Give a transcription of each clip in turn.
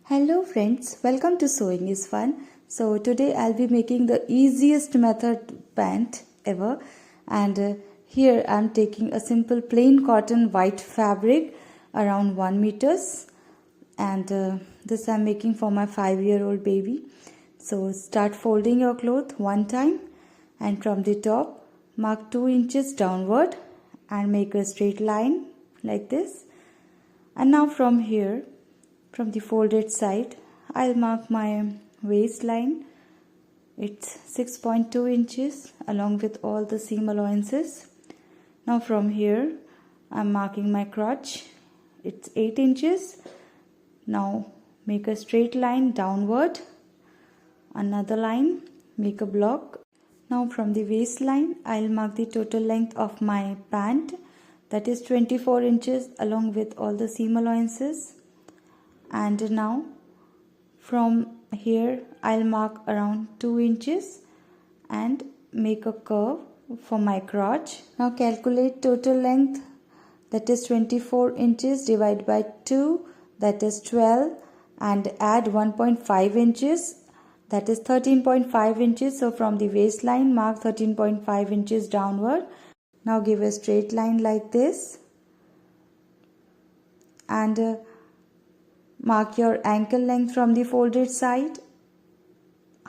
Hello friends, welcome to Sewing is Fun. So today I'll be making the easiest method pant ever, and here I'm taking a simple plain cotton white fabric around 1 meters, and this I'm making for my 5-year-old baby. So start folding your cloth one time, and from the top mark 2 inches downward and make a straight line like this. And now from here, from the folded side, I'll mark my waistline. It's 6.2 inches along with all the seam allowances. Now from here, I'm marking my crotch. It's 8 inches. Now make a straight line downward. Another line, make a block. Now from the waistline, I'll mark the total length of my pant. That is 24 inches along with all the seam allowances. And now from here I'll mark around 2 inches and make a curve for my crotch. Now calculate total length, that is 24 inches divided by 2, that is 12, and add 1.5 inches, that is 13.5 inches. So from the waistline mark 13.5 inches downward. Now give a straight line like this, and mark your ankle length from the folded side,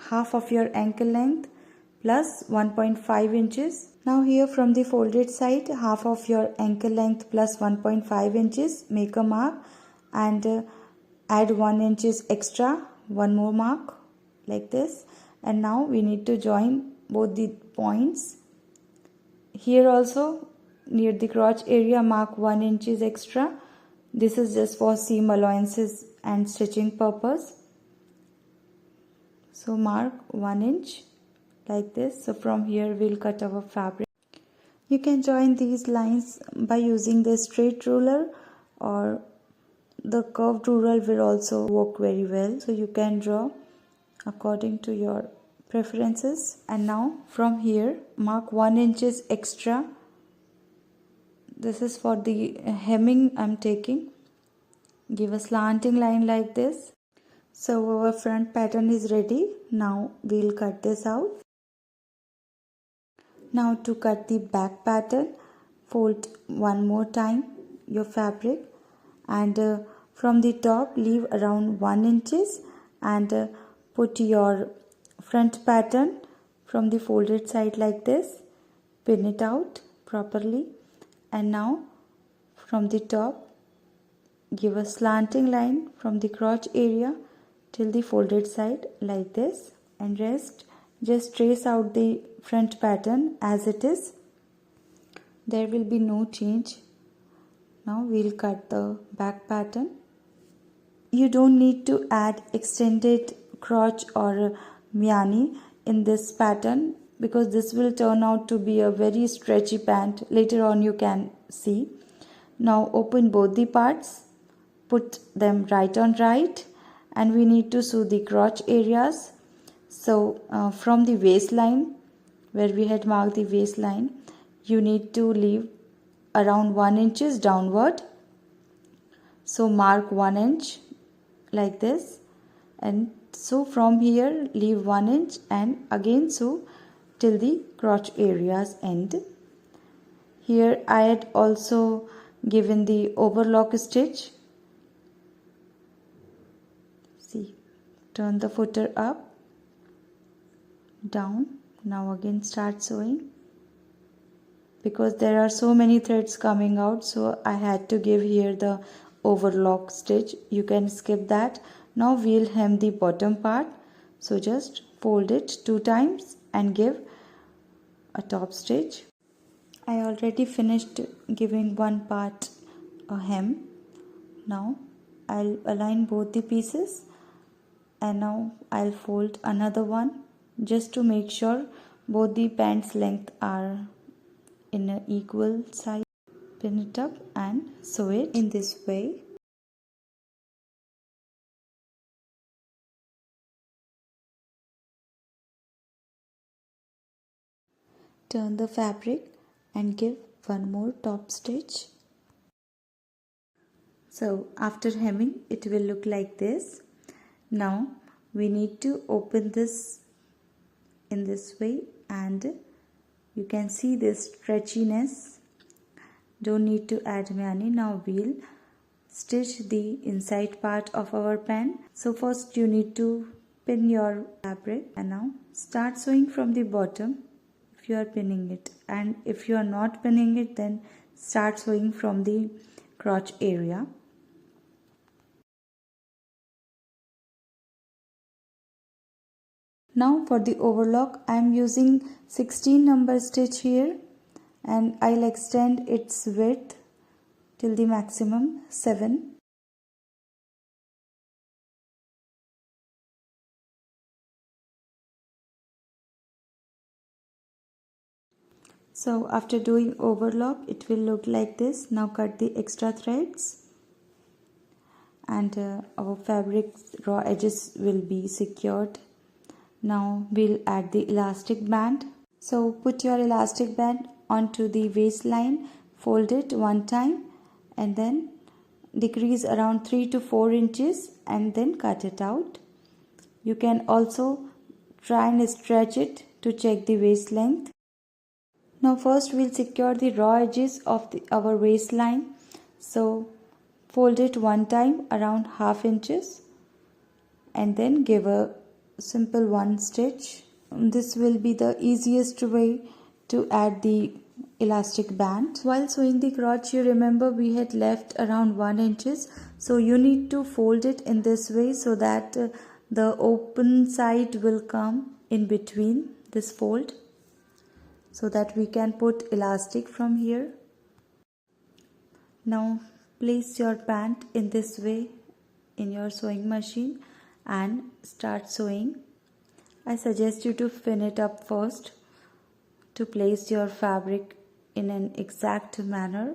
half of your ankle length plus 1.5 inches. Now here from the folded side, half of your ankle length plus 1.5 inches, make a mark and add 1 inches extra, one more mark like this. And now we need to join both the points. Here also near the crotch area mark 1 inches extra. This is just for seam allowances and stitching purpose. So mark 1 inch like this. So from here we'll cut our fabric. You can join these lines by using the straight ruler, or the curved ruler will also work very well. So you can draw according to your preferences. And now from here mark 1 inches extra. This is for the hemming I'm taking. Give a slanting line like this. So our front pattern is ready. Now we'll cut this out. Now to cut the back pattern, fold one more time your fabric, and from the top leave around 1 inches and put your front pattern from the folded side like this. Pin it out properly, and now from the top give a slanting line from the crotch area till the folded side like this, and just trace out the front pattern as it is. There will be no change. Now we'll cut the back pattern. You don't need to add extended crotch or miani in this pattern, because this will turn out to be a very stretchy pant. Later on you can see. Now open both the parts, put them right on right, and we need to sew the crotch areas. So from the waistline, where we had marked the waistline, you need to leave around 1 inches downward. So mark 1 inch like this, and so from here leave 1 inch and again sew till the crotch areas end. Here I had also given the overlock stitch. See, turn the footer up, down. Now again start sewing, because there are so many threads coming out, so I had to give here the overlock stitch. You can skip that. Now we'll hem the bottom part, so just fold it 2 times and give a top stitch. I already finished giving one part a hem. Now I'll align both the pieces, and now I'll fold another one just to make sure both the pants length are in an equal size. Pin it up and sew it in this way. Turn the fabric and give one more top stitch. So after hemming it will look like this. Now we need to open this in this way, and you can see this stretchiness. Don't need to add many. Now we'll stitch the inside part of our pant. So first you need to pin your fabric, and now start sewing from the bottom if you are pinning it, and if you are not pinning it, then start sewing from the crotch area. Now for the overlock, I am using 16 number stitch here, and I'll extend its width till the maximum 7. So after doing overlock, it will look like this. Now cut the extra threads, and our fabric raw edges will be secured. Now we'll add the elastic band. So put your elastic band onto the waistline, fold it one time, and then decrease around 3 to 4 inches and then cut it out. You can also try and stretch it to check the waist length. Now first we'll secure the raw edges of our waistline. So fold it one time around half inches and then give a simple one stitch. This will be the easiest way to add the elastic band. While sewing the crotch, you remember we had left around 1 inches. So you need to fold it in this way so that the open side will come in between this fold, so that we can put elastic from here. Now place your pant in this way in your sewing machine and start sewing. I suggest you to pin it up first to place your fabric in an exact manner.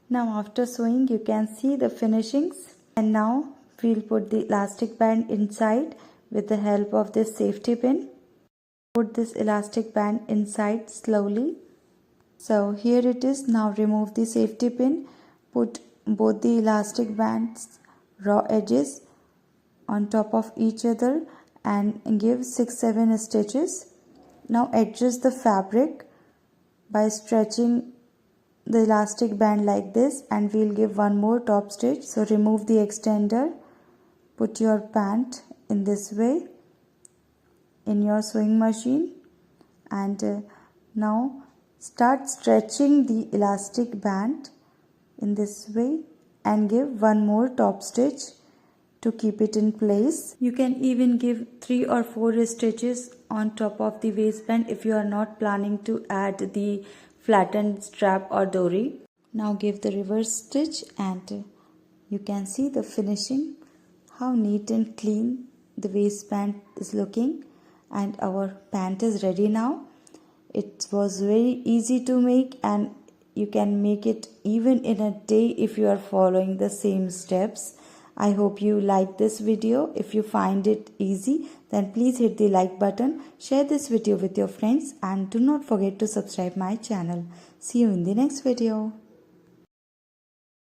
Now after sewing, you can see the finishings, and now we'll put the elastic band inside with the help of this safety pin. Put this elastic band inside slowly. So here it is. Now remove the safety pin. Put both the elastic bands raw edges on top of each other and give 6-7 stitches. Now adjust the fabric by stretching the elastic band like this, and we'll give one more top stitch. So remove the extender. Put your pant in this way in your sewing machine, and now start stretching the elastic band in this way and give one more top stitch to keep it in place. You can even give 3 or 4 stitches on top of the waistband if you are not planning to add the flattened strap or dory. Now give the reverse stitch, and you can see the finishing, how neat and clean the waistband is looking. And our pant is ready now. It was very easy to make, and you can make it even in a day if you are following the same steps. I hope you like this video. If you find it easy, then please hit the like button, share this video with your friends, and do not forget to subscribe my channel. See you in the next video.